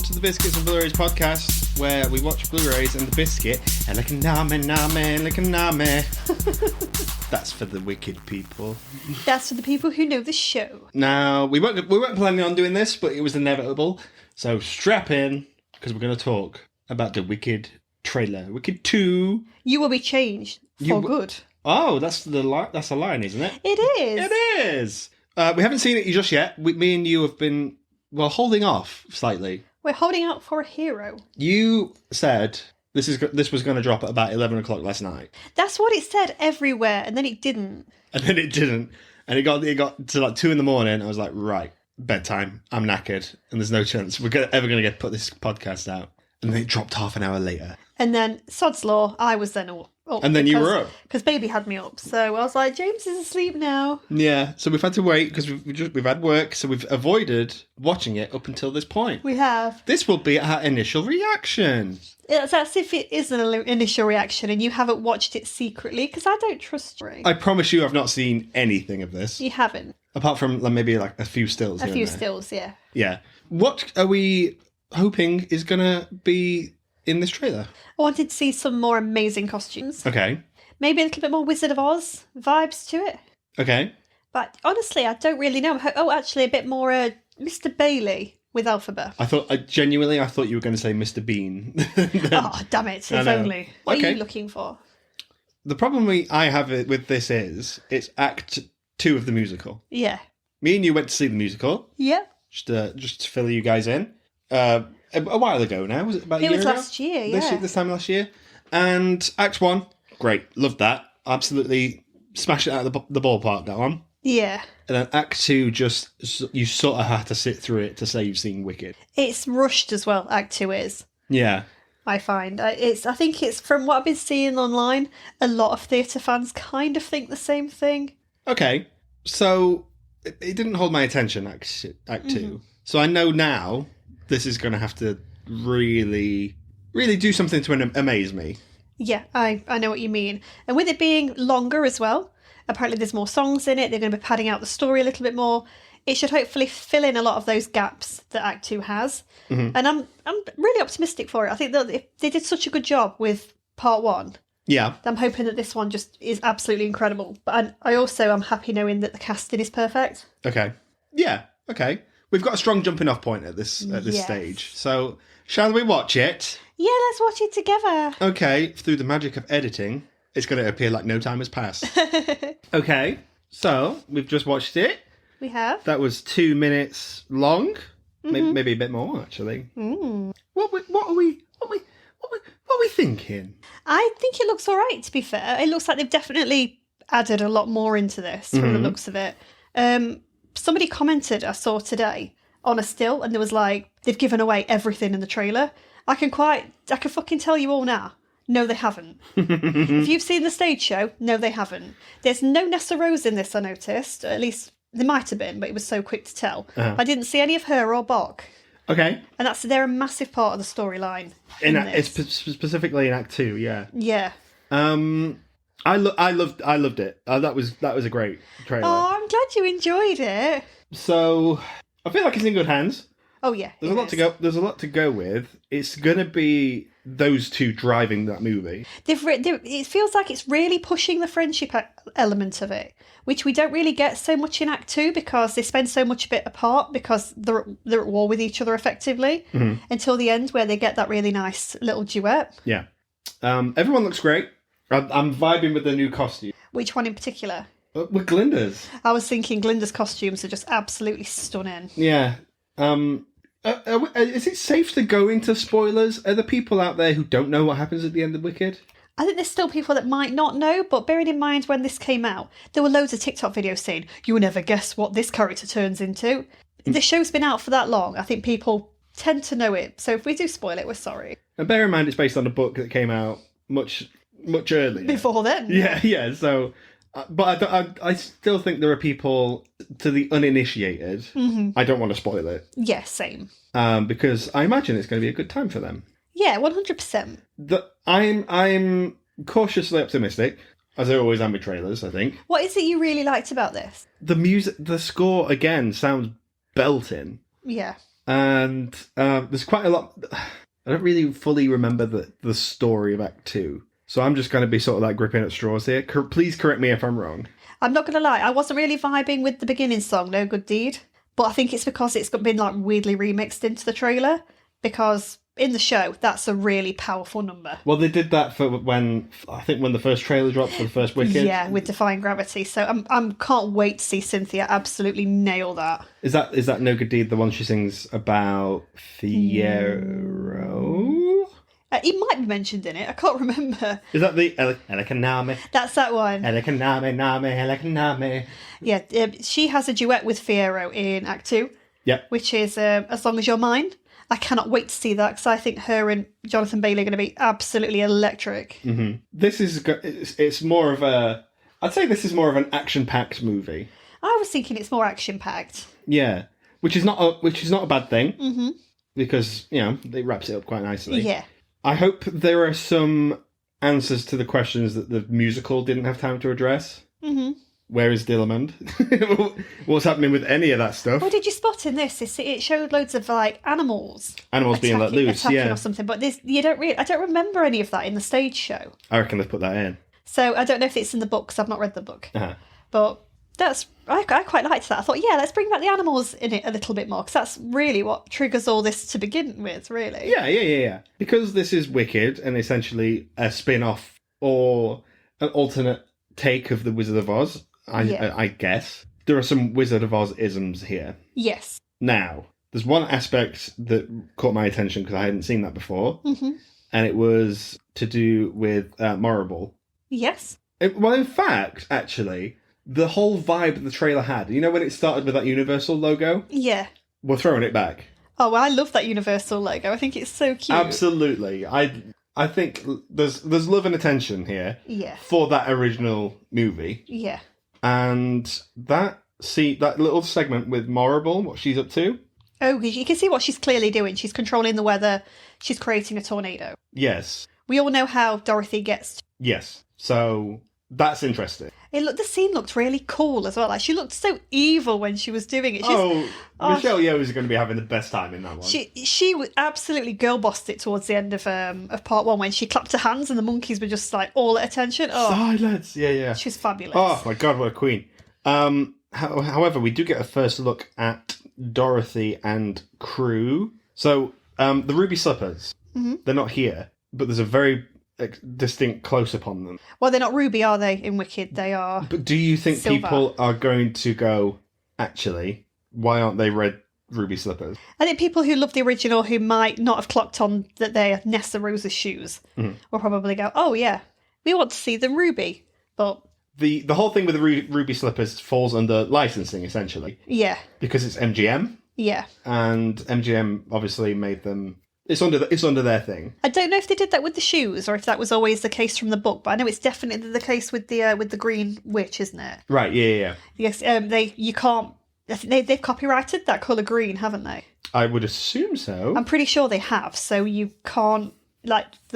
to the Biscuits Blurays podcast, where we watch Blu-rays and the biscuit, and like a name. That's for the wicked people. That's for the people who know the show. Now, we weren't planning on doing this, but it was inevitable. So strap in, because we're going to talk about the Wicked trailer. Wicked 2. You will be changed for good. Oh, that's a line, isn't it? It is. It is. We haven't seen it just yet. Me and you have been, holding off slightly. We're holding out for a hero. You said this was going to drop at about 11 o'clock last night. That's what it said everywhere, and then it didn't. And then it didn't. And it got to like 2 in the morning. I was like, right, bedtime. I'm knackered. And there's no chance we're ever going to put this podcast out. And then it dropped half an hour later. And then, sod's law, I was then up. And then you were up. Because baby had me up. So I was like, James is asleep now. Yeah, so we've had to wait because we've had work. So we've avoided watching it up until this point. We have. This will be our initial reaction. It's as if it is an initial reaction and you haven't watched it secretly, because I don't trust you. I promise you I've not seen anything of this. You haven't. Apart from maybe like a few stills. A few stills, yeah. Yeah. What are we hoping is going to be in this trailer? I wanted to see some more amazing costumes. Okay. Maybe a little bit more Wizard of Oz vibes to it. Okay. But honestly, I don't really know. Actually, a bit more Mr. Bailey with Alphabet. I thought you were going to say Mr. Bean. Oh, damn it. If only. What are you looking for? The problem I have with this is it's Act 2 of the musical. Yeah. Me and you went to see the musical. Yeah. Just to fill you guys in. A while ago now. Was it about a year ago? It was last year, yeah. This time last year. And Act 1, great. Loved that. Absolutely smashed it out of the ballpark, that one. Yeah. And then Act 2, you sort of have to sit through it to say you've seen Wicked. It's rushed as well, Act 2 is. Yeah. I find. I think it's, from what I've been seeing online, a lot of theatre fans kind of think the same thing. Okay. So, it didn't hold my attention, Act 2. Mm-hmm. So I know now this is going to have to really, really do something to amaze me. Yeah, I know what you mean. And with it being longer as well, apparently there's more songs in it, they're going to be padding out the story a little bit more. It should hopefully fill in a lot of those gaps that Act 2 has. Mm-hmm. And I'm really optimistic for it. I think that they did such a good job with Part 1. Yeah. I'm hoping that this one just is absolutely incredible. But I also am happy knowing that the casting is perfect. Okay. Yeah, okay. We've got a strong jumping off point at this stage. So, shall we watch it? Yeah, let's watch it together. Okay, through the magic of editing, it's going to appear like no time has passed. Okay, so we've just watched it. We have. That was 2 minutes long. Mm-hmm. Maybe a bit more, actually. Mm. What are we thinking? I think it looks all right, to be fair. It looks like they've definitely added a lot more into this from the looks of it. Somebody commented, I saw today, on a still, and there was like, they've given away everything in the trailer. I can fucking tell you all now. No, they haven't. If you've seen the stage show, no, they haven't. There's no Nessa Rose in this, I noticed. At least, there might have been, but it was so quick to tell. Uh-huh. I didn't see any of her or Bok. Okay. And they're a massive part of the storyline. It's specifically in Act 2, yeah. Yeah. I loved it. That was a great trailer. Oh, I'm glad you enjoyed it. So, I feel like it's in good hands. Oh yeah, there's a lot to go with. It's gonna be those two driving that movie. It feels like it's really pushing the friendship element of it, which we don't really get so much in Act 2 because they spend so much a bit apart because they're at war with each other effectively until the end where they get that really nice little duet. Yeah. Everyone looks great. I'm vibing with the new costume. Which one in particular? With Glinda's. I was thinking Glinda's costumes are just absolutely stunning. Yeah. Is it safe to go into spoilers? Are there people out there who don't know what happens at the end of Wicked? I think there's still people that might not know, but bearing in mind when this came out, there were loads of TikTok videos saying, you will never guess what this character turns into. The show's been out for that long. I think people tend to know it. So if we do spoil it, we're sorry. And bear in mind it's based on a book that came out much earlier. Before then. Yeah. So, but I still think there are people, to the uninitiated, I don't want to spoil it. Yeah, same. Because I imagine it's going to be a good time for them. Yeah, 100%. I'm cautiously optimistic, as I always am with trailers, I think. What is it you really liked about this? The music, the score, again, sounds belting. Yeah. And there's quite a lot. I don't really fully remember the story of Act 2. So I'm just going to be sort of like gripping at straws here. Please correct me if I'm wrong. I'm not going to lie, I wasn't really vibing with the beginning song, No Good Deed. But I think it's because it's been like weirdly remixed into the trailer. Because in the show, that's a really powerful number. Well, they did that for when the first trailer dropped for the first Wicked. Yeah, with Defying Gravity. So I can't wait to see Cynthia absolutely nail that. Is that No Good Deed the one she sings about Fiero? He might be mentioned in it. I can't remember. Is that the Elekaname? That's that one. Elekaname, Name, Elekaname. Yeah, she has a duet with Fiero in Act 2. Yep. Which is As Long As You're Mine. I cannot wait to see that because I think her and Jonathan Bailey are going to be absolutely electric. Mm-hmm. It's more of a... I'd say this is more of an action-packed movie. I was thinking it's more action-packed. Yeah, which is not a bad thing. Mm-hmm. Because, it wraps it up quite nicely. Yeah. I hope there are some answers to the questions that the musical didn't have time to address. Mm-hmm. Where is Dillamond? What's happening with any of that stuff? What did you spot in this? It showed loads of like animals being let loose, yeah, or something. But I don't remember any of that in the stage show. I reckon they've put that in. So I don't know if it's in the book because I've not read the book. Uh-huh. But I quite liked that. I thought, yeah, let's bring back the animals in it a little bit more because that's really what triggers all this to begin with, really. Yeah. Because this is Wicked and essentially a spin-off or an alternate take of the Wizard of Oz. I guess. There are some Wizard of Oz isms here. Yes. Now, there's one aspect that caught my attention because I hadn't seen that before. Mm-hmm. And it was to do with Morrible. Yes. In fact, actually, the whole vibe the trailer had, when it started with that Universal logo? Yeah. We're throwing it back. Oh, well, I love that Universal logo. I think it's so cute. Absolutely. I think there's love and attention here. Yeah. For that original movie. Yeah. And that little segment with Morrible, what she's up to. Oh, you can see what she's clearly doing. She's controlling the weather. She's creating a tornado. Yes. We all know how Dorothy gets. Yes. So that's interesting. The scene looked really cool as well. Like she looked so evil when she was doing it. Michelle Yeoh is going to be having the best time in that one. She was absolutely girl bossed it towards the end of part 1 when she clapped her hands and the monkeys were just like all at attention. Oh, silence! Yeah. She's fabulous. Oh my god, what a queen! However, we do get a first look at Dorothy and crew. So the ruby slippers, they're not here, but there's a very distinct close-up on them. Well, they're not ruby, are they, in Wicked? They are. But do you think silver. People are going to go, actually, why aren't they red ruby slippers? I think people who love the original who might not have clocked on that they're Nessa Rose's shoes will probably go, oh yeah, we want to see them ruby. But the whole thing with the ruby slippers falls under licensing, essentially. Yeah. Because it's MGM. Yeah. And MGM obviously made them... It's under their thing. I don't know if they did that with the shoes or if that was always the case from the book, but I know it's definitely the case with the green witch, isn't it? Right. Yeah. Yes. You can't. I think they've copyrighted that colour green, haven't they? I would assume so. I'm pretty sure they have. So you can't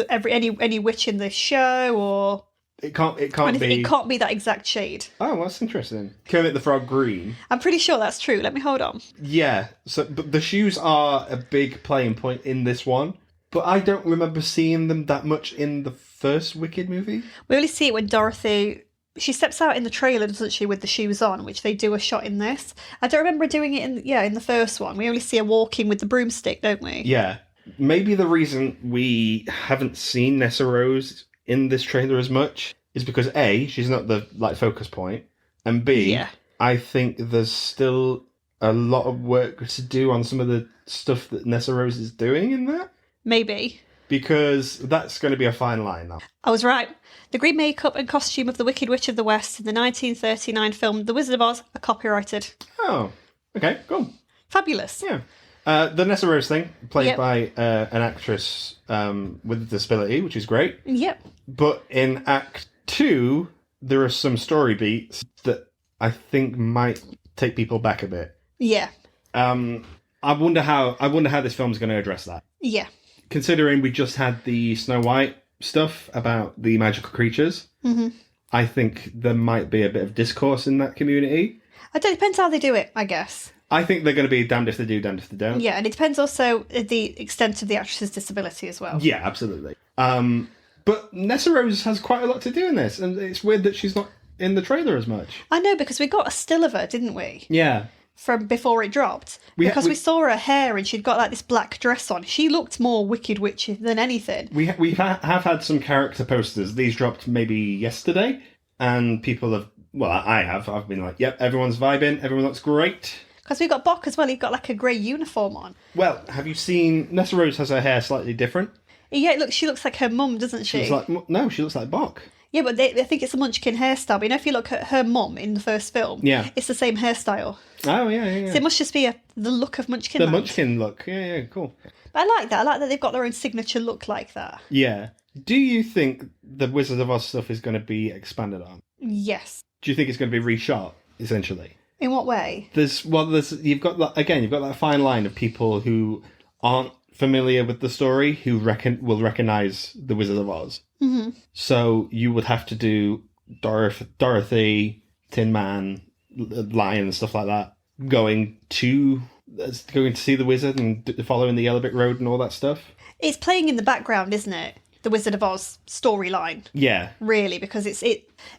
any witch in this show or. It can't be. It can't be that exact shade. Oh, that's interesting. Kermit the Frog green. I'm pretty sure that's true. Let me hold on. Yeah. So, but the shoes are a big playing point in this one. But I don't remember seeing them that much in the first Wicked movie. We only see it when Dorothy. She steps out in the trailer, doesn't she, with the shoes on, which they do a shot in this. I don't remember doing it in the first one. We only see her walking with the broomstick, don't we? Yeah. Maybe the reason we haven't seen Nessa Rose in this trailer as much is because A, she's not the focus point, and B, I think there's still a lot of work to do on some of the stuff that Nessa Rose is doing in that. Maybe. Because that's going to be a fine line now. I was right. The green makeup and costume of the Wicked Witch of the West in the 1939 film The Wizard of Oz are copyrighted. Oh, okay, cool. Fabulous. Yeah. The Nessa Rose thing, played by an actress with a disability, which is great. Yep. But in Act 2, there are some story beats that I think might take people back a bit. Yeah. I wonder how this film's going to address that. Yeah. Considering we just had the Snow White stuff about the magical creatures, I think there might be a bit of discourse in that community. It depends how they do it, I guess. I think they're going to be damned if they do, damned if they don't. Yeah, and it depends also the extent of the actress's disability as well. Yeah, absolutely. But Nessa Rose has quite a lot to do in this, and it's weird that she's not in the trailer as much. I know, because we got a still of her, didn't we? Yeah. From before it dropped. We saw her hair and she'd got like this black dress on. She looked more Wicked Witchy than anything. We have had some character posters. These dropped maybe yesterday, and people have... Well, I have. I've been like, yep, everyone's vibing, everyone looks great. Because we got Bok as well, he got like a grey uniform on. Well, have you seen... Nessa Rose has her hair slightly different. Yeah, she looks like her mum, doesn't she? She looks like Bok. Yeah, but I think it's a Munchkin hairstyle. But you know, if you look at her mum in the first film, it's the same hairstyle. Oh, yeah. So it must just be the look of Munchkin. The Munchkin look. Yeah, cool. But I like that. I like that they've got their own signature look like that. Yeah. Do you think the Wizard of Oz stuff is going to be expanded on? Yes. Do you think it's going to be reshot, essentially? In what way? You've got that fine line of people who aren't familiar with the story who will recognise the Wizard of Oz. Mm-hmm. So you would have to do Dorothy, Tin Man, Lion, and stuff like that, going to see the wizard and following the Yellow Brick Road and all that stuff. It's playing in the background, isn't it? The Wizard of Oz storyline. Yeah. Really, because it's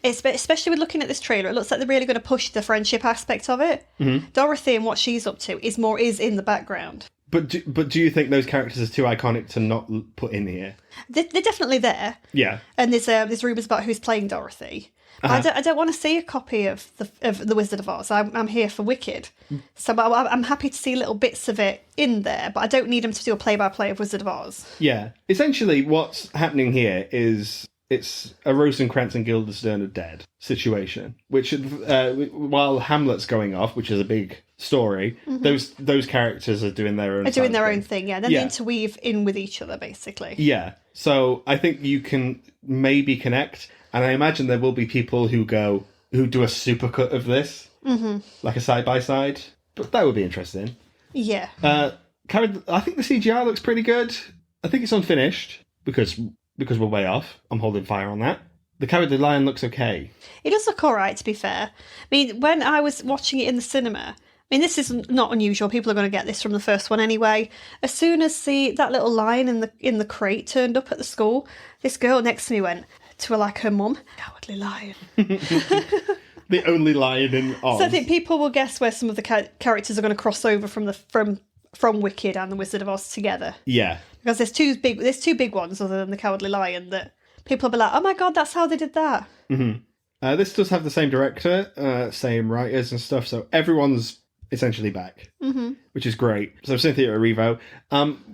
especially with looking at this trailer, it looks like they're really going to push the friendship aspect of it. Mm-hmm. Dorothy and what she's up to is in the background. But do you think those characters are too iconic to not put in here? They're definitely there. Yeah. And there's rumours about who's playing Dorothy. Uh-huh. I don't want to see a copy of the Wizard of Oz. I'm here for Wicked, so I'm happy to see little bits of it in there, but I don't need them to do a play-by-play of Wizard of Oz. Yeah, essentially what's happening here is it's a Rosencrantz and Guildenstern are dead situation, which while Hamlet's going off, which is a big story, mm-hmm. those characters are doing their own thing. Yeah, then they interweave in with each other basically. Yeah, so I think you can maybe connect. And I imagine there will be people who do a supercut of this, mm-hmm. like a side-by-side. But that would be interesting. Yeah. I think the CGI looks pretty good. I think it's unfinished, because we're way off. I'm holding fire on that. The Cowardly Lion looks okay. It does look alright, to be fair. I mean, when I was watching it in the cinema... I mean, this is not unusual. People are going to get this from the first one anyway. As soon as that little lion in the crate turned up at the school, this girl next to me went... to her mum, Cowardly Lion. The only lion in Oz. So I think people will guess where some of the characters are going to cross over from Wicked and the Wizard of Oz together. Yeah, because there's two big ones other than the Cowardly Lion that people will be like, oh my god, that's how they did that. Mm-hmm. This does have the same director, same writers and stuff, so everyone's essentially back, mm-hmm. which is great. So Cynthia Erivo,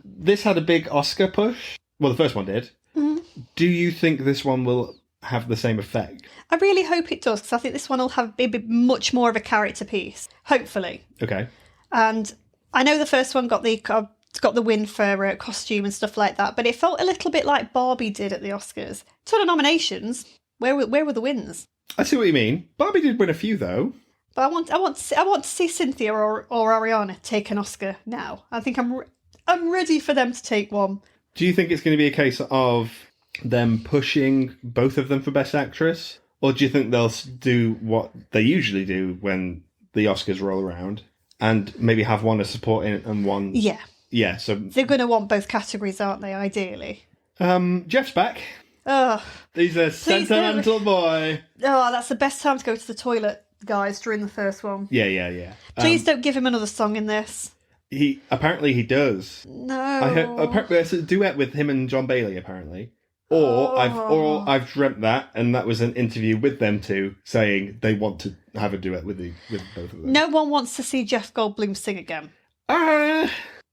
this had a big Oscar push. Well, the first one did. Mm-hmm. Do you think this one will have the same effect? I really hope it does, because I think this one will have be much more of a character piece. Hopefully. Okay. And I know the first one got the win for costume and stuff like that, but it felt a little bit like Barbie did at the Oscars. Ton of nominations. Where were the wins? I see what you mean. Barbie did win a few though. But I want to see Cynthia or Ariana take an Oscar now. I think I'm ready for them to take one. Do you think it's going to be a case of them pushing both of them for Best Actress? Or do you think they'll do what they usually do when the Oscars roll around and maybe have one as supporting and one... Yeah. Yeah, so... They're going to want both categories, aren't they, ideally? Jeff's back. Oh. He's a sentimental boy. Oh, that's the best time to go to the toilet, guys, during the first one. Yeah. Please don't give him another song in this. Apparently he does. No. Apparently there's a duet with him and John Bailey, apparently. Or I've dreamt that, and that was an interview with them two saying they want to have a duet with both of them. No one wants to see Jeff Goldblum sing again.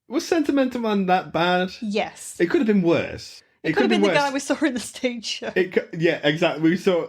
Was Sentimental Man that bad? Yes. It could have been worse. It could have been the guy we saw in the stage show. Yeah, exactly. We saw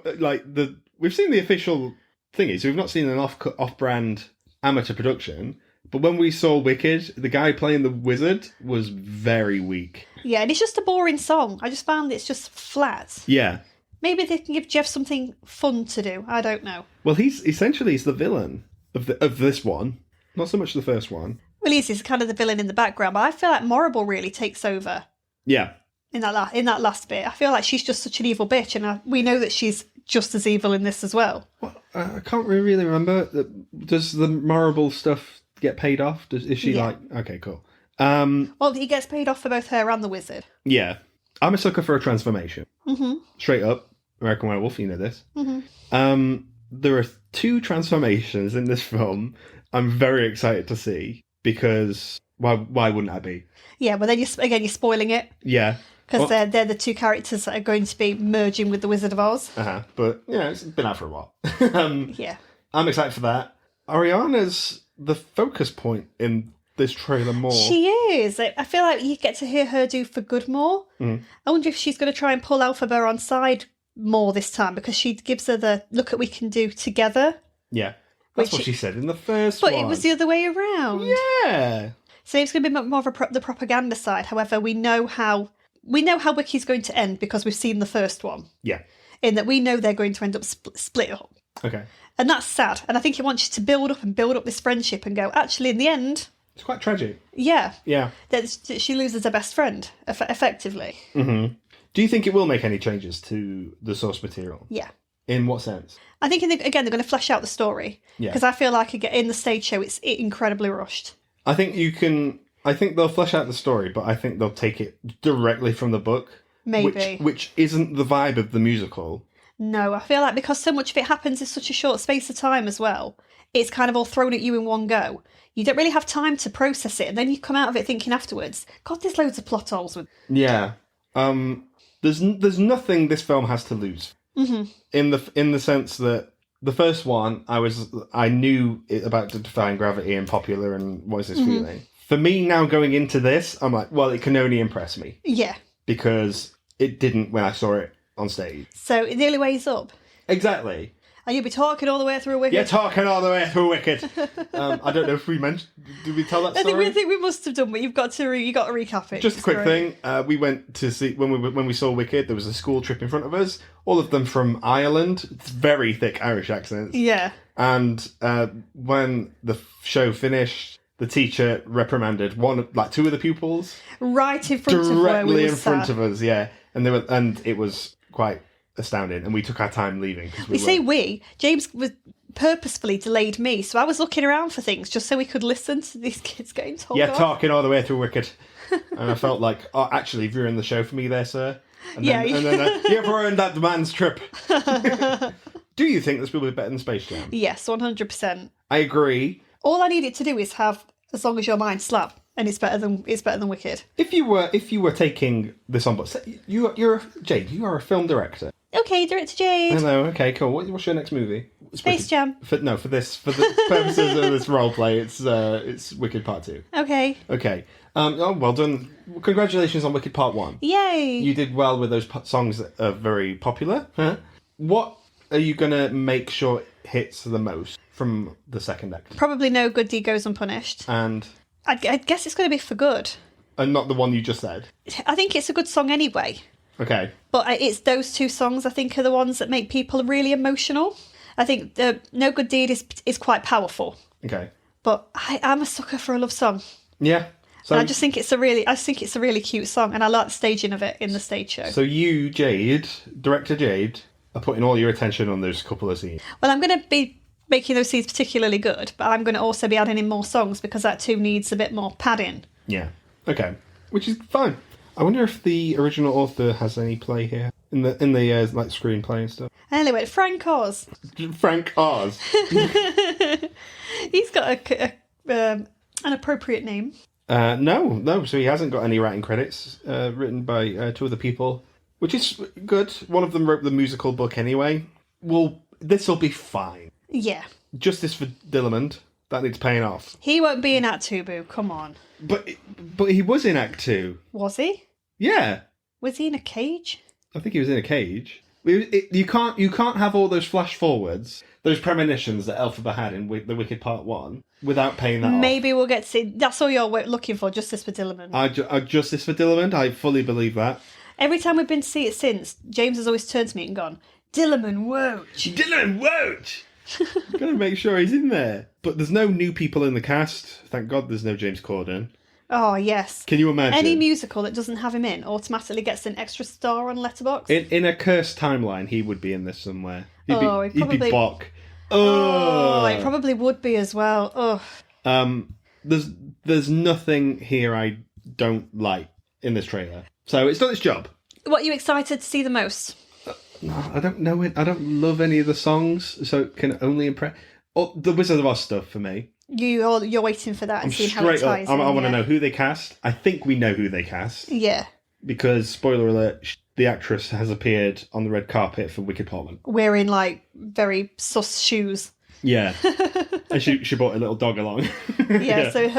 we've seen the official thingy, so we've not seen an off-brand amateur production. But when we saw Wicked, the guy playing the wizard was very weak. Yeah, and it's just a boring song. I just found it's just flat. Yeah. Maybe they can give Jeff something fun to do. I don't know. Well, he's the villain of this one. Not so much the first one. Well, he's kind of the villain in the background, but I feel like Morrible really takes over. Yeah. In that last bit. I feel like she's just such an evil bitch, and we know that she's just as evil in this as well. Well, I can't really remember. Does the Morrible stuff get paid off? Is she Yeah. like... Okay, cool. Well, he gets paid off for both her and the wizard. Yeah. I'm a sucker for a transformation. Mm-hmm. Straight up. American Werewolf, you know this. Mm-hmm. There are 2 transformations in this film I'm very excited to see, because why wouldn't I be? Yeah, but then you're spoiling it. Yeah. Because they're the 2 characters that are going to be merging with the Wizard of Oz. But, it's been out for a while. Yeah. I'm excited for that. Ariana's the focus point in this trailer more. She is. I feel like you get to hear her do For Good more. I wonder if she's going to try and pull Elphaba on side more this time, because she gives her the look at we can do together. Yeah. That's what she said in the first one. But it was the other way around. Yeah. So it's going to be more of the propaganda side. However, we know how Wiki's going to end because we've seen the first one. Yeah. In that we know they're going to end up split up. Okay. And that's sad. And I think it wants you to build up this friendship and go, actually, in the end... It's quite tragic. Yeah. Yeah. That she loses her best friend, effectively. Mm-hmm. Do you think it will make any changes to the source material? Yeah. In what sense? I think, they're going to flesh out the story. Yeah. Because I feel like in the stage show, it's incredibly rushed. I think they'll flesh out the story, but I think they'll take it directly from the book. Maybe. Which isn't the vibe of the musical. No, I feel like because so much of it happens in such a short space of time as well, it's kind of all thrown at you in one go. You don't really have time to process it, and then you come out of it thinking afterwards, God, there's loads of plot holes with... Yeah. There's nothing this film has to lose. Mm-hmm. In the sense that the first one, I knew it about to define gravity and popular and what is this feeling. For me now going into this, I'm like, well, it can only impress me. Yeah. Because it didn't when I saw it on stage. So it nearly weighs up. Exactly. And you'll be talking all the way through Wicked. You're talking all the way through Wicked. I don't know if we mentioned... Did we tell that story? I think we must have done, but you've got to recap it. Just a quick thing. We went to see... When we saw Wicked, there was a school trip in front of us. All of them from Ireland. It's very thick Irish accents. Yeah. And when the show finished, the teacher reprimanded 2 of the pupils. Right in front of where we were directly in front of us, yeah. And it was quite astounding, and we took our time leaving. James was purposefully delayed me, so I was looking around for things just so we could listen to these kids getting told off. Talking all the way through Wicked. And I felt like, actually, you've ruined the show for me there, sir. And then you've ruined that man's trip. Do you think this will be better than Space Jam? Yes, 100%. I agree. All I need it to do is have As Long As Your Mind slap, and it's better than Wicked. If you were taking this on board, you're Jade. You are a film director. Okay, Director Jade. Hello. Okay, cool. What's your next movie? Space Jam. For the purposes of this role play, it's Wicked Part 2. Okay. Okay. Well done. Congratulations on Wicked Part 1. Yay! You did well with those songs that are very popular. Huh? What are you gonna make sure hits the most from the second act? Probably No Good Deed Goes Unpunished. And I guess it's going to be For Good. And not the one you just said. I think it's a good song anyway. Okay. But it's those 2 songs I think are the ones that make people really emotional. I think the No Good Deed is quite powerful. Okay. But I'm a sucker for a love song. Yeah. So and I think it's a really cute song, and I like the staging of it in the stage show. So you, Jade, Director Jade, are putting all your attention on those couple of scenes. Well, I'm going to be making those scenes particularly good, but I'm going to also be adding in more songs because that too needs a bit more padding. Yeah. Okay. Which is fine. I wonder if the original author has any play here in the screenplay and stuff. Anyway, Frank Oz. Frank Oz. He's got an appropriate name. No. So he hasn't got any writing credits. Written by 2 other people, which is good. One of them wrote the musical book anyway. Well, this will be fine. Yeah. Justice for Dillamond. That needs paying off. He won't be in Act 2, boo. Come on. But he was in Act 2. Was he? Yeah. Was he in a cage? I think he was in a cage. You can't have all those flash forwards, those premonitions that Elphaba had in the Wicked Part 1 without paying that off. Maybe we'll get to see... That's all you're looking for, Justice for Dillamond. Justice for Dillamond? I fully believe that. Every time we've been to see it since, James has always turned to me and gone, Dillamond won't. Dillamond won't! Gotta make sure he's in there. But there's no new people in the cast. Thank God there's no James Corden. Oh, yes. Can you imagine? Any musical that doesn't have him in automatically gets an extra star on Letterboxd. In a cursed timeline, he would be in this somewhere. He'd be Bok. Oh, it probably would be as well. Oh. There's nothing here I don't like in this trailer. So it's done its job. What are you excited to see the most? No, I don't know it. I don't love any of the songs, so it can only impress. Oh, the Wizard of Oz stuff for me. You're waiting for that and seeing how it Straight up, ties I in, want to know who they cast. I think we know who they cast. Yeah. Because, spoiler alert, the actress has appeared on the red carpet for Wicked Part 1. Wearing, like, very sus shoes. Yeah. And she brought a little dog along. Yeah, so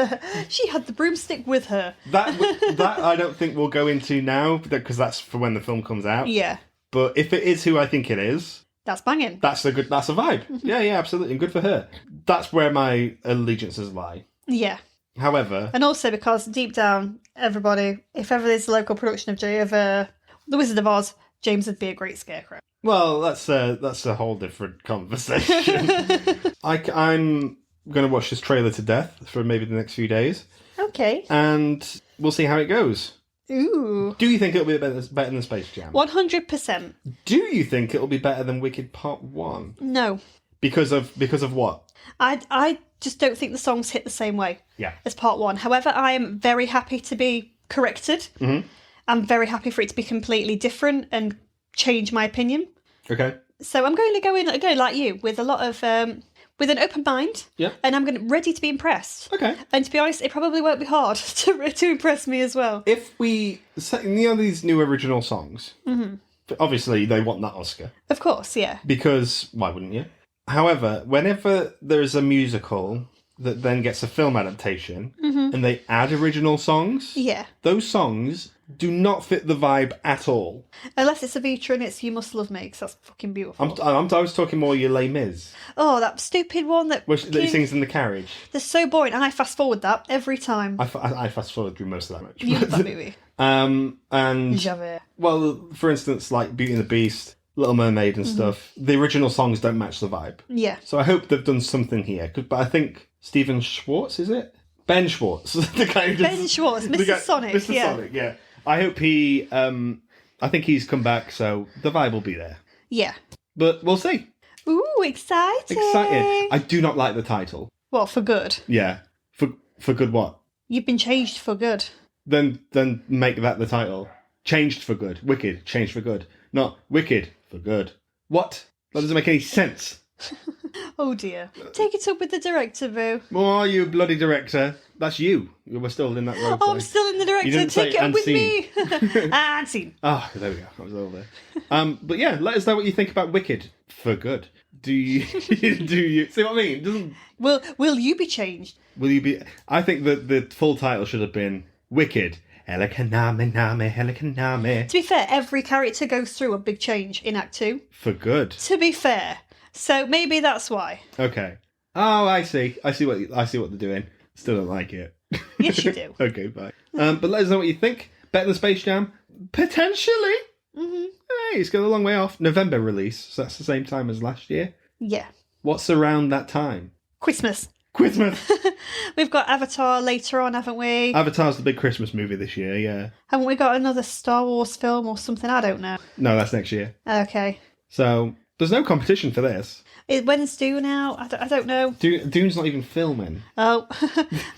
she had the broomstick with her. That I don't think we'll go into now, because that's for when the film comes out. Yeah. But if it is who I think it is... That's banging. That's a vibe. Yeah, absolutely. And good for her. That's where my allegiances lie. Yeah. However... And also because deep down, everybody, if ever there's a local production of The Wizard of Oz, James would be a great scarecrow. Well, that's a whole different conversation. I'm going to watch this trailer to death for maybe the next few days. Okay. And we'll see how it goes. Ooh. Do you think it'll be better than Space Jam? 100%. Do you think it'll be better than Wicked Part 1? No. Because of what? I just don't think the songs hit the same way as Part 1. However, I am very happy to be corrected. Mm-hmm. I'm very happy for it to be completely different and change my opinion. Okay. So I'm going to go in like you with a lot of with an open mind. Yeah. And I'm ready to be impressed. Okay. And to be honest, it probably won't be hard to impress me as well. If we these new original songs, obviously they want that Oscar. Of course, yeah. Because why wouldn't you? However, whenever there's a musical that then gets a film adaptation and they add original songs, those songs do not fit the vibe at all. Unless it's Evita and it's You Must Love Me, because that's fucking beautiful. I was talking more your Les Mis. Oh, that stupid one that he sings in the carriage. They're so boring, and I fast forward that every time. I fast forward through most of that much. You love that movie. And Javert. Well, for instance, like Beauty and the Beast, Little Mermaid and stuff, the original songs don't match the vibe. Yeah. So I hope they've done something here. But I think Stephen Schwartz, is it? Ben Schwartz. The guy who Ben Schwartz, Mr. Sonic. Mr. Sonic, yeah. I hope he... I think he's come back, so the vibe will be there. Yeah. But we'll see. Ooh, exciting. Excited. I do not like the title. What, for good? Yeah. For good what? You've been changed for good. Then make that the title. Changed for good. Wicked. Changed for good. Not Wicked for good. What? That doesn't make any sense. Oh dear. Take it up with the director, Boo. Oh, you bloody director. That's you. You were still in that role. Oh, I'm still in the director. Take it up with me. And scene. Ah, there we go. I was over there. But yeah, let us know what you think about Wicked for good. Do you see what I mean? Will you be changed? Will you be? I think that the full title should have been Wicked. Helikaname, helikaname. To be fair, every character goes through a big change in Act 2. For good. To be fair. So maybe that's why. Okay. Oh, I see. I see what they're doing. Still don't like it. Yes, you do. Okay, bye. But let us know what you think. Better than Space Jam? Potentially. Mm-hmm. Hey, it's got a long way off. November release, so that's the same time as last year. Yeah. What's around that time? Christmas. We've got Avatar later on, haven't we? Avatar's the big Christmas movie this year, yeah. Haven't we got another Star Wars film or something? I don't know. No, that's next year. Okay. So, there's no competition for this. When's Dune out? I don't know. Dune's not even filming. Oh,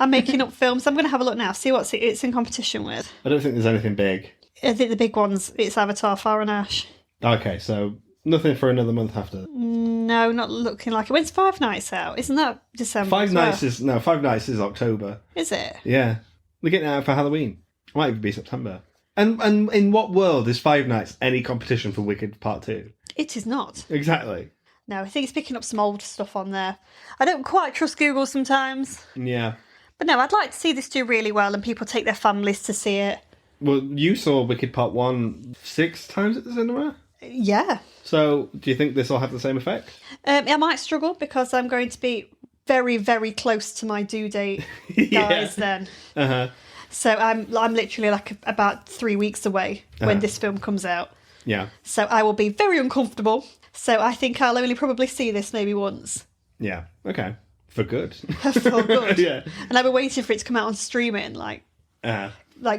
I'm making up films. I'm going to have a look now, see what it's in competition with. I don't think there's anything big. I think the big ones, it's Avatar, Fire and Ash. Okay, so nothing for another month after. No, not looking like it. When's Five Nights out? Isn't that December? Five Nights is October. Is it? Yeah. They're getting it out for Halloween. It might even be September. And in what world is Five Nights any competition for Wicked Part 2? It is not. Exactly. No, I think it's picking up some old stuff on there. I don't quite trust Google sometimes. Yeah. But no, I'd like to see this do really well and people take their families to see it. Well, you saw Wicked Part 1 6 times at the cinema? Yeah. So, do you think this will have the same effect? I might struggle because I'm going to be very, very close to my due date, guys, then. Uh-huh. So I'm literally like about 3 weeks away when this film comes out. Yeah. So I will be very uncomfortable. So I think I'll only probably see this maybe once. Yeah. Okay. For good. For good. Yeah. And I've been waiting for it to come out on streaming like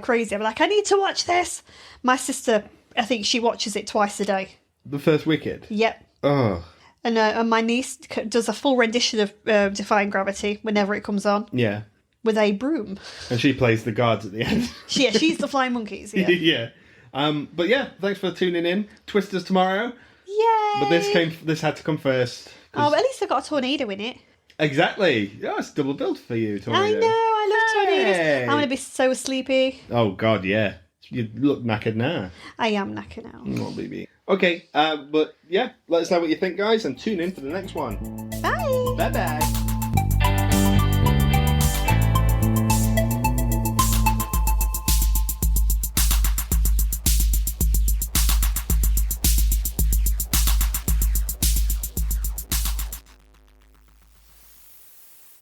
crazy. I'm like, I need to watch this. My sister, I think she watches it twice a day. The first Wicked? Yep. Oh. And my niece does a full rendition of Defying Gravity whenever it comes on. Yeah. With a broom. And she plays the guards at the end. She's the Flying Monkeys, yeah. Yeah. But yeah, thanks for tuning in. Twisters tomorrow. Yay! But this had to come first. Oh, but at least I got a tornado in it. Exactly. Yeah, it's double built for you, tornado. I know, I love tornadoes. Hey. I'm going to be so sleepy. Oh, God, yeah. You look knackered now. I am knackered now. Oh, baby. Okay, but yeah, let us know what you think, guys, and tune in for the next one. Bye! Bye-bye.